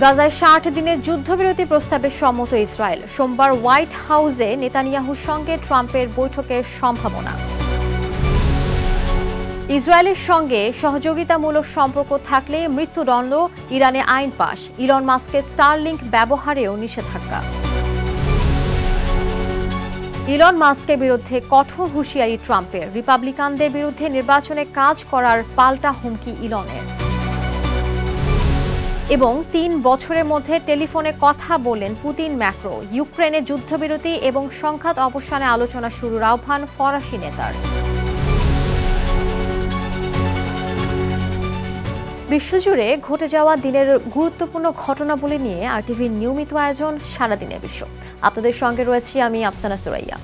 গাজায় ৬০ দিনের যুদ্ধবিরতি প্রস্তাবে সম্মত ইসরায়েল। সোমবার হোয়াইট হাউসে নেতানিয়াহুর সঙ্গে ট্রাম্পের বৈঠকের সম্ভাবনা। ইসরায়েলের সঙ্গে সহযোগিতামূলক সম্পর্ক থাকলে মৃত্যুদণ্ড, ইরানে আইন পাস। ইলন মাস্কের স্টারলিংক ব্যবহারেও নিষেধাজ্ঞা। ইলন মাস্কের বিরুদ্ধে কঠোর হুঁশিয়ারি ট্রাম্পের। রিপাবলিকানদের বিরুদ্ধে নির্বাচনে কাজ করার পাল্টা হুমকি ইলনের। এবং ৩ বছরের মধ্যে টেলিফোনে কথা বললেন পুতিন ম্যাক্রো। ইউক্রেনে যুদ্ধবিরতি এবং সংঘাত অবসানে আলোচনা শুরুর আহ্বান ফরাসি নেতার। বিশ্বজুড়ে ঘটে যাওয়া দিনের গুরুত্বপূর্ণ ঘটনাবলী নিয়ে আরটিভির নিয়মিত আয়োজন সারাদিনের বিশ্ব। আপনাদের সঙ্গে রয়েছি আমি আফসানা সুরাইয়া।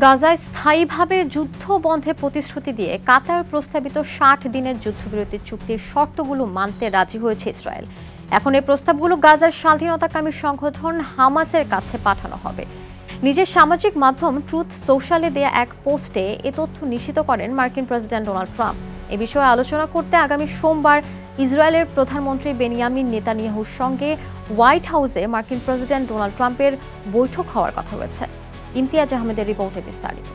গাজায় স্থায়ীভাবে যুদ্ধ বন্ধে প্রতিশ্রুতি দিয়ে কাতার প্রস্তাবিত ৬০ দিনের যুদ্ধবিরতি চুক্তির শর্তগুলো মানতে রাজি হয়েছে ইসরায়েল। এখন এই প্রস্তাবগুলো গাজার স্বাধীনতাকামী সংগঠন হামাসের কাছে পাঠানো হবে। নিজের সামাজিক মাধ্যম ট্রুথ সোশ্যালে দেয়া এক পোস্টে এ তথ্য নিশ্চিত করেন মার্কিন প্রেসিডেন্ট ডোনাল্ড ট্রাম্প। এ বিষয়ে আলোচনা করতে আগামী সোমবার ইসরায়েলের প্রধানমন্ত্রী বেনিয়ামিন নেতানিয়াহুর সঙ্গে হোয়াইট হাউসে মার্কিন প্রেসিডেন্ট ডোনাল্ড ট্রাম্পের বৈঠক হওয়ার কথা রয়েছে। ইমতিয়াজ আহমেদের রিপোর্টে বিস্তারিত।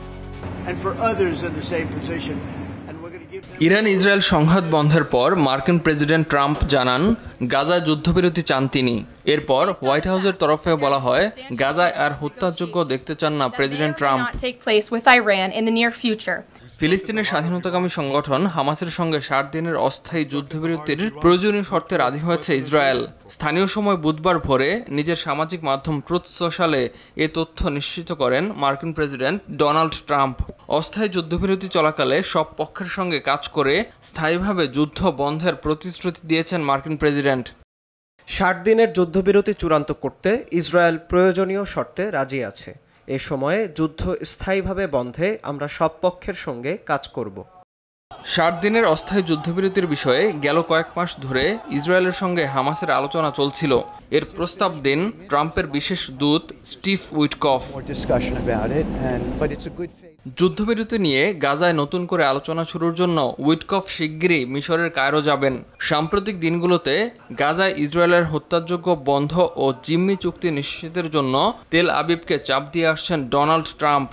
ইরান ইসরায়েল সংঘাত বন্ধের পর মার্কিন প্রেসিডেন্ট ট্রাম্প জানান গাজায় যুদ্ধবিরতি চান তিনি। এরপর হোয়াইট হাউসের তরফে বলা হয় গাজায় আর হত্যাযজ্ঞ দেখতে চান না প্রেসিডেন্ট ট্রাম্প। ফিলিস্তিনের স্বাধীনতাকামী সংগঠন হামাসের সঙ্গে ৬০ দিনের অস্থায়ী যুদ্ধবিরতির প্রয়োজনীয় শর্তে রাজি হয়েছে ইসরায়েল। স্থানীয় সময় বুধবার ভোরে নিজের সামাজিক মাধ্যম ট্রুথ সোশ্যালে এ তথ্য নিশ্চিত করেন মার্কিন প্রেসিডেন্ট ডোনাল্ড ট্রাম্প। অস্থায়ী যুদ্ধবিরতি চলাকালে সব পক্ষের সঙ্গে কাজ করে স্থায়ীভাবে যুদ্ধ বন্ধের প্রতিশ্রুতি দিয়েছেন মার্কিন প্রেসিডেন্ট। ৬০ দিনের যুদ্ধবিরতি চূড়ান্ত করতে ইসরায়েল প্রয়োজনীয় শর্তে রাজি আছে। এ সময়ে যুদ্ধ স্থায়ীভাবে বন্ধে আমরা সব পক্ষের সঙ্গে কাজ করব। ৬০ দিনের অস্থায়ী যুদ্ধবিরতির বিষয়ে গেল কয়েক মাস ধরে ইসরায়েলের সঙ্গে হামাসের আলোচনা চলছিল। এর প্রস্তাব দেন ট্রাম্পের বিশেষ দূত স্টিভ উইটকফ। যুদ্ধবিরতি নিয়ে গাজায় নতুন করে আলোচনা শুরুর জন্য উইটকফ শিগগিরই মিশরের কায়রো যাবেন। সাম্প্রতিক দিনগুলোতে গাজায় ইসরায়েলের হত্যাযজ্ঞ বন্ধ ও জিম্মি চুক্তি নিশ্চিতের জন্য তেল আবিবকে চাপ দিয়ে আসছেন ডোনাল্ড ট্রাম্প।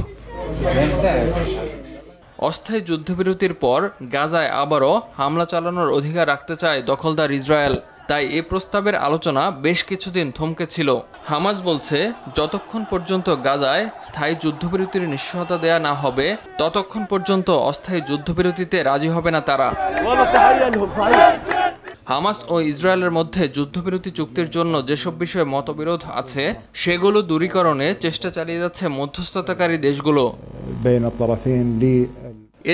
অস্থায়ী যুদ্ধবিরতির পর গাজায় আবারও হামলা চালানোর অধিকার রাখতে চায় দখলদার ইসরায়েল। তাই এ প্রস্তাবের আলোচনা বেশ কিছুদিন থমকে ছিল। হামাস বলছে যতক্ষণ পর্যন্ত গাজায় স্থায়ী যুদ্ধবিরতির নিশ্চয়তা দেয়া না হবে ততক্ষণ পর্যন্ত অস্থায়ী যুদ্ধবিরতিতে রাজি হবে না তারা। হামাস ও ইসরায়েলের মধ্যে যুদ্ধবিরতি চুক্তির জন্য যেসব বিষয়ে মতবিরোধ আছে সেগুলো দূরীকরণে চেষ্টা চালিয়ে যাচ্ছে মধ্যস্থতাকারী দেশগুলো।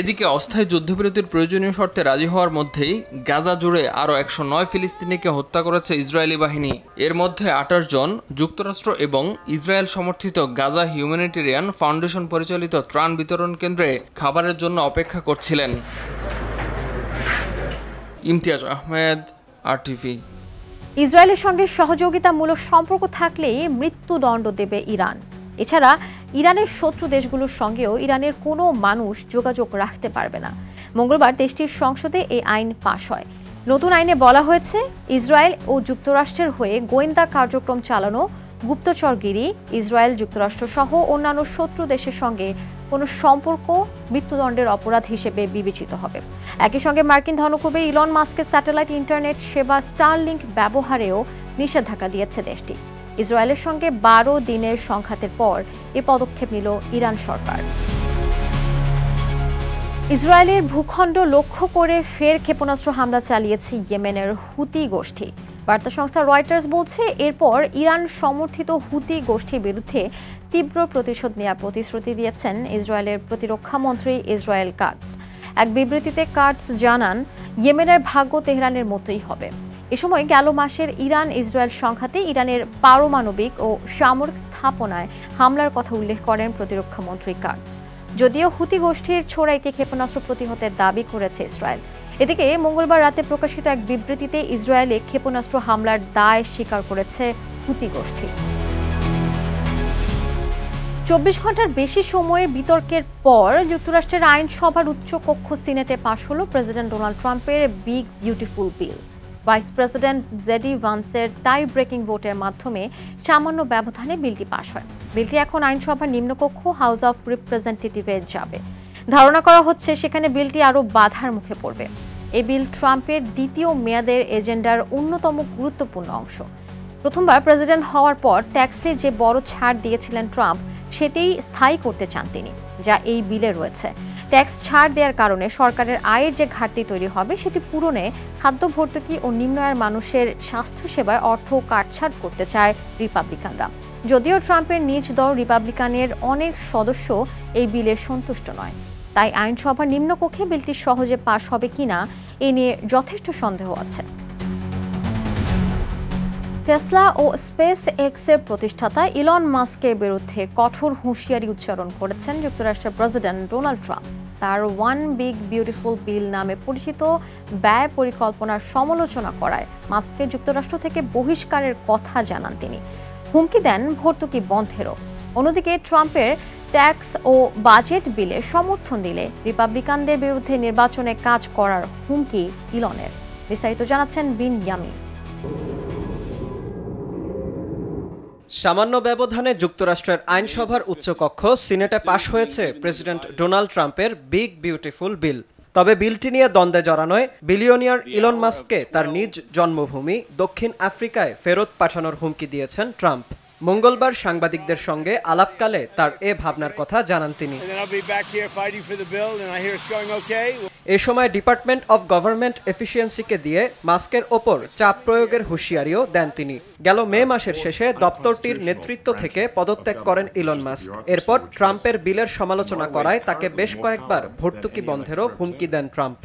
এদিকে অস্থায়ী যুদ্ধবিরতির প্রয়োজনীয় শর্তে রাজি হওয়ার মধ্যেই গাজা জুড়ে আরও ১০৯ ফিলিস্তিনিকে হত্যা করেছে ইসরায়েলি বাহিনী। এর মধ্যে ২৮ জন যুক্তরাষ্ট্র এবং ইসরায়েল সমর্থিত গাজা হিউম্যানিটেরিয়ান ফাউন্ডেশন পরিচালিত ত্রাণ বিতরণ কেন্দ্রে খাবারের জন্য অপেক্ষা করছিলেন। ইমতিয়াজ আহমেদ, আরটিভি। ইসরায়েলের সঙ্গে সহযোগিতামূলক সম্পর্ক থাকলেই মৃত্যুদণ্ড দেবে ইরান। এছাড়া ইরানের শত্রু দেশগুলোর সঙ্গেও ইরানের কোনো মানুষ যোগাযোগ রাখতে পারবে না। মঙ্গলবার দেশটির সংসদে এই আইন পাশ হয়। নতুন আইনে বলা হয়েছে ইসরায়েল ও যুক্তরাষ্ট্রের হয়ে গোয়েন্দা কার্যক্রম চালানো, গুপ্তচরগিরি, ইসরায়েল যুক্তরাষ্ট্র সহ অন্যান্য শত্রু দেশের সঙ্গে কোনো সম্পর্ক মৃত্যুদণ্ডের অপরাধ হিসেবে বিবেচিত হবে। একই সঙ্গে মার্কিন ধনকুবের ইলন মাস্কের স্যাটেলাইট ইন্টারনেট সেবা স্টারলিংক ব্যবহারেও নিষেধাজ্ঞা দিয়েছে দেশটি। ইসরায়েলের সঙ্গে ১২ দিনের সংঘাতের পর এ পদক্ষেপ নিল ইরান সরকার। ইসরায়েলের ভূখণ্ড লক্ষ্য করে ফের ক্ষেপণাস্ত্র হামলা চালিয়েছে ইয়েমেনের হুতি গোষ্ঠী। বার্তা সংস্থা রয়টার্স বলছে এরপর ইরান সমর্থিত হুতি গোষ্ঠীর বিরুদ্ধে তীব্র প্রতিশোধ নেওয়ার প্রতিশ্রুতি দিয়েছেন ইসরায়েলের প্রতিরক্ষা মন্ত্রী ইসরায়েল কাটস। এক বিবৃতিতে কাটস জানান ইয়েমেনের ভাগ্য তেহরানের মতোই হবে। এ সময় গেল মাসের ইরান ইসরায়েল সংঘাতে ইরানের পারমাণবিক ও সামরিক স্থাপনায় হামলার কথা উল্লেখ করেন প্রতিরক্ষা মন্ত্রী কাটস। যদিও হুতি গোষ্ঠীর ছোড়াইকে ক্ষেপণাস্ত্র প্রতিহতের দাবি করেছে ইসরায়েল। এদিকে মঙ্গলবার রাতে প্রকাশিত এক বিবৃতিতে ইসরায়েলে ক্ষেপণাস্ত্র হামলার দায় স্বীকার করেছে হুতি গোষ্ঠী। ২৪ ঘন্টার বেশি সময়ের বিতর্কের পর যুক্তরাষ্ট্রের আইনসভার উচ্চ কক্ষ সিনেটে পাশ হলো প্রেসিডেন্ট ডোনাল্ড ট্রাম্পের big beautiful bill. Vice president JD ভান্সের টাই ব্রেকিং ভোটের মাধ্যমে সামান্য ব্যবধানে বিলটি পাশ হয়। বিলটি এখন আইনসভার নিম্নকক্ষ হাউস অব রিপ্রেজেন্টেটিভে যাবে। ধারণা করা হচ্ছে সেখানে বিলটি আরও বাধার মুখে পড়বে। এই বিল ট্রাম্পের দ্বিতীয় মেয়াদের এজেন্ডার অন্যতম গুরুত্বপূর্ণ অংশ। প্রথমবার প্রেসিডেন্ট হওয়ার পর ট্যাক্সে যে বড় ছাড় দিয়েছিলেন ট্রাম্প, সেটাই স্থায়ী করতে চান তিনি, যা এই বিলে রয়েছে। ট্যাক্স ছাড় দেওয়ার কারণে সরকারের আয়ের যে ঘাটতি তৈরি হবে সেটি পূরণে খাদ্য ভর্তুকি ও নিম্ন আয়ের মানুষের স্বাস্থ্যসেবায় অর্থ কাটছাঁট করতে চায় রিপাবলিকানরা। যদিও ট্রাম্পের নিজ দল রিপাবলিকানের অনেক সদস্য এই বিলে সন্তুষ্ট নয়, তাই আইনসভার নিম্নকক্ষে বিলটি সহজে পাশ হবে কিনা এ নিয়ে যথেষ্ট সন্দেহ আছে। টেসলা ও স্পেস এক্সের প্রতিষ্ঠাতা ইলন মাস্কের বিরুদ্ধে কঠোর হুঁশিয়ারি উচ্চারণ করেছেন যুক্তরাষ্ট্রের প্রেসিডেন্ট ডোনাল্ড ট্রাম্প। তার ওয়ান বিগ বিউটিফুল বিল নামে পরিচিত ব্যয় পরিকল্পনার সমালোচনা করায় মাস্কের যুক্তরাষ্ট্র থেকে বহিষ্কারের কথা জানান তিনি। হুমকি দেন ভর্তুকি বন্ধেরও। অন্যদিকে ট্রাম্পের ট্যাক্স ও বাজেট বিলে সমর্থন দিলে রিপাবলিকানদের বিরুদ্ধে নির্বাচনে কাজ করার হুমকি ইলনের। বিস্তারিত জানাচ্ছেন বিন ইয়ামিন। সামান্য ব্যবধানে যুক্তরাষ্ট্রের আইনসভার উচ্চকক্ষ সিনেটে পাশ হয়েছে প্রেসিডেন্ট ডোনাল্ড ট্রাম্পের বিগ বিউটিফুল বিল। তবে বিলটি নিয়ে দ্বন্দ্বে জড়ানোয় বিলিয়নিয়ার ইলন মাস্ককে তার নিজ জন্মভূমি দক্ষিণ আফ্রিকায় ফেরত পাঠানোর হুমকি দিয়েছেন ট্রাম্প। মঙ্গলবার সাংবাদিকদের সঙ্গে আলাপকালে তার এ ভাবনার কথা জানান তিনি। এ সময় ডিপার্টমেন্ট অব গভর্নমেন্ট এফিসিয়েন্সিকে দিয়ে মাস্কের ওপর চাপ প্রয়োগের হুঁশিয়ারিও দেন তিনি। গেল মে মাসের শেষে দপ্তরটির নেতৃত্ব থেকে পদত্যাগ করেন ইলন মাস্ক। এরপর ট্রাম্পের বিলের সমালোচনা করায় তাকে বেশ কয়েকবার ভর্তুকি বন্ধেরও হুমকি দেন ট্রাম্প।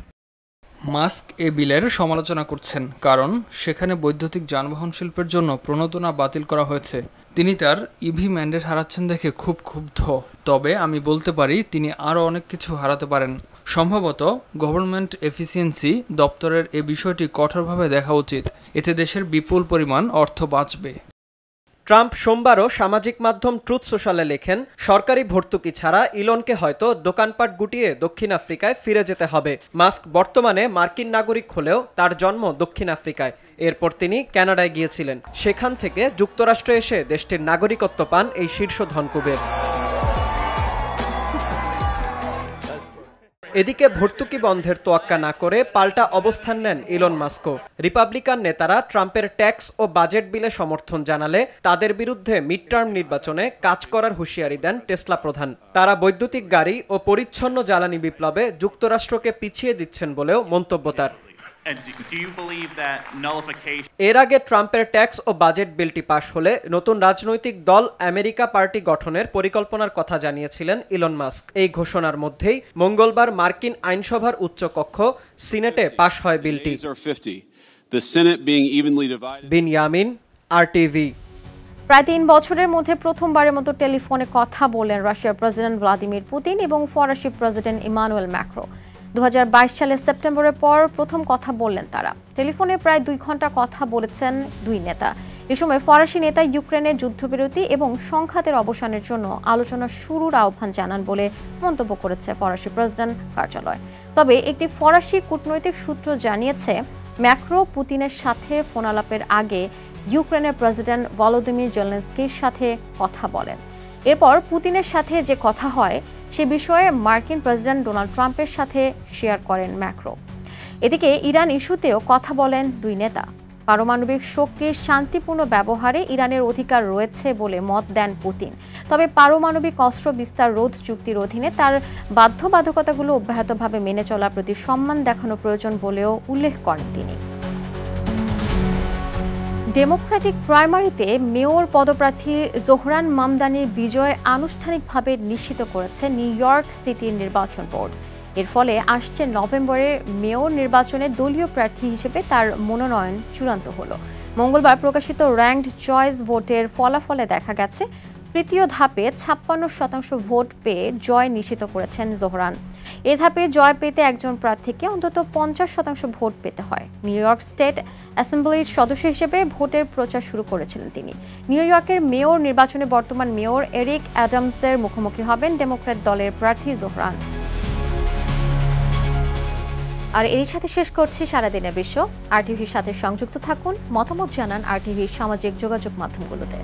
মাস্ক এ বিলের সমালোচনা করছেন কারণ সেখানে বৈদ্যুতিক যানবাহন শিল্পের জন্য প্রণোদনা বাতিল করা হয়েছে। তিনি তার ইভি ম্যান্ডেট হারাচ্ছেন দেখে খুব ক্ষুব্ধ। তবে আমি বলতে পারি তিনি আরও অনেক কিছু হারাতে পারেন। সম্ভবত গভর্নমেন্ট এফিসিয়েন্সি দপ্তরের এ বিষয়টি কঠোরভাবে দেখা উচিত। এতে দেশের বিপুল পরিমাণ অর্থ বাঁচবে। ট্রাম্প সোমবারও সামাজিক মাধ্যম ট্রুথ সোশ্যালে লেখেন, সরকারি ভর্তুকি ছাড়া ইলনকে হয়তো দোকানপাট গুটিয়ে দক্ষিণ আফ্রিকায় ফিরে যেতে হবে। মাস্ক বর্তমানে মার্কিন নাগরিক হলেও তার জন্ম দক্ষিণ আফ্রিকায়। এরপর তিনি কানাডায় গিয়েছিলেন। সেখান থেকে যুক্তরাষ্ট্রে এসে দেশটির নাগরিকত্ব পান এই শীর্ষ ধনকুবের। এদিকে ভর্তুকি বন্ধের তোয়াক্কা না করে পাল্টা অবস্থান নেন ইলন মাস্কও। রিপাবলিকান নেতারা ট্রাম্পের ট্যাক্স ও বাজেট বিলে সমর্থন জানালে তাদের বিরুদ্ধে মিড টার্ম নির্বাচনে কাজ করার হুঁশিয়ারি দেন টেসলা প্রধান। তারা বৈদ্যুতিক গাড়ি ও পরিচ্ছন্ন জ্বালানি বিপ্লবে যুক্তরাষ্ট্রকে পিছিয়ে দিচ্ছেন বলেও মন্তব্য তার। এর আগে ট্রাম্পের ট্যাক্স ও বাজেট বিলটি পাশ হলে নতুন রাজনৈতিক দল আমেরিকা পার্টি গঠনের পরিকল্পনার কথা জানিয়েছিলেন ইলন মাস্ক। এই ঘোষণার মধ্যেই মঙ্গলবার মার্কিন আইনসভার উচ্চকক্ষ সিনেটে পাশ হয় বিলটি। বিন ইয়ামিন, RTV। প্রায় 3 বছরের মধ্যে প্রথমবারের মতো টেলিফোনে কথা বললেন রাশিয়ার প্রেসিডেন্ট ভ্লাদিমির পুতিন এবং ফরাসি প্রেসিডেন্ট ইমানুয়েল ম্যাক্রো। 2022 সালের সেপ্টেম্বরের পর প্রথম কথা বললেন তারা। টেলিফোনে প্রায় 2 ঘন্টা কথা বলেছেন দুই নেতা। এ সময় ফরাসি নেতা ইউক্রেনের যুদ্ধবিরতি এবং সংঘাতের অবসানের জন্য আলোচনা শুরুর আহ্বান জানান বলে মন্তব্য করেছে ফরাসি প্রেসিডেন্ট কার্যালয়। তবে একটি ফরাসি কূটনৈতিক সূত্র জানিয়েছে, ম্যাক্রো পুতিনের সাথে ফোনালাপের আগে ইউক্রেনের প্রেসিডেন্ট ভলোদিমির জেলেনস্কির সাথে কথা বলেন। এরপর পুতিনের সাথে যে কথা হয় সে বিষয়ে মার্কিন প্রেসিডেন্ট ডোনাল্ড ট্রাম্পের সাথে শেয়ার করেন ম্যাক্রো। এদিকে ইরান ইস্যুতেও কথা বলেন দুই নেতা। পারমাণবিক শক্তির শান্তিপূর্ণ ব্যবহারে ইরানের অধিকার রয়েছে বলে মত দেন পুতিন। তবে পারমাণবিক অস্ত্র বিস্তার রোধ চুক্তির অধীনে তার বাধ্যবাধকতাগুলো অব্যাহতভাবে মেনে চলার প্রতি সম্মান দেখানো প্রয়োজন বলেও উল্লেখ করেন তিনি। ডেমোক্রেটিক প্রাইমারিতে মেয়র পদপ্রার্থী জোহরান মামদানির বিজয় আনুষ্ঠানিকভাবে নিশ্চিত করেছে নিউ ইয়র্ক সিটি নির্বাচন বোর্ড। এর ফলে আসছে নভেম্বরে মেয়র নির্বাচনে দলীয় প্রার্থী হিসেবে তার মনোনয়ন চূড়ান্ত হলো। মঙ্গলবার প্রকাশিত র্যাঙ্কড চয়েস ভোটের ফলাফলে দেখা গেছে, তৃতীয় ধাপে 56% ভোট পেয়ে জয় নিশ্চিত করেছেন জোহরান। এ ধাপে জয় পেতে একজন প্রার্থীকে অন্তত 50% ভোট পেতে হয়। নিউ ইয়র্ক স্টেট অ্যাসেম্বলির সদস্য হিসেবে ভোটের প্রচার শুরু করেছিলেন তিনি। নিউ ইয়র্কের মেয়র নির্বাচনে বর্তমান মেয়র এরিক অ্যাডামসের মুখোমুখি হবেন ডেমোক্র্যাট দলের প্রার্থী জোহরান। আর এর সাথে শেষ করছি সারাদিনের বিশ্ব। আর টিভির সাথে সংযুক্ত থাকুন, মতামত জানান আর টিভির সামাজিক যোগাযোগ মাধ্যমগুলোতে।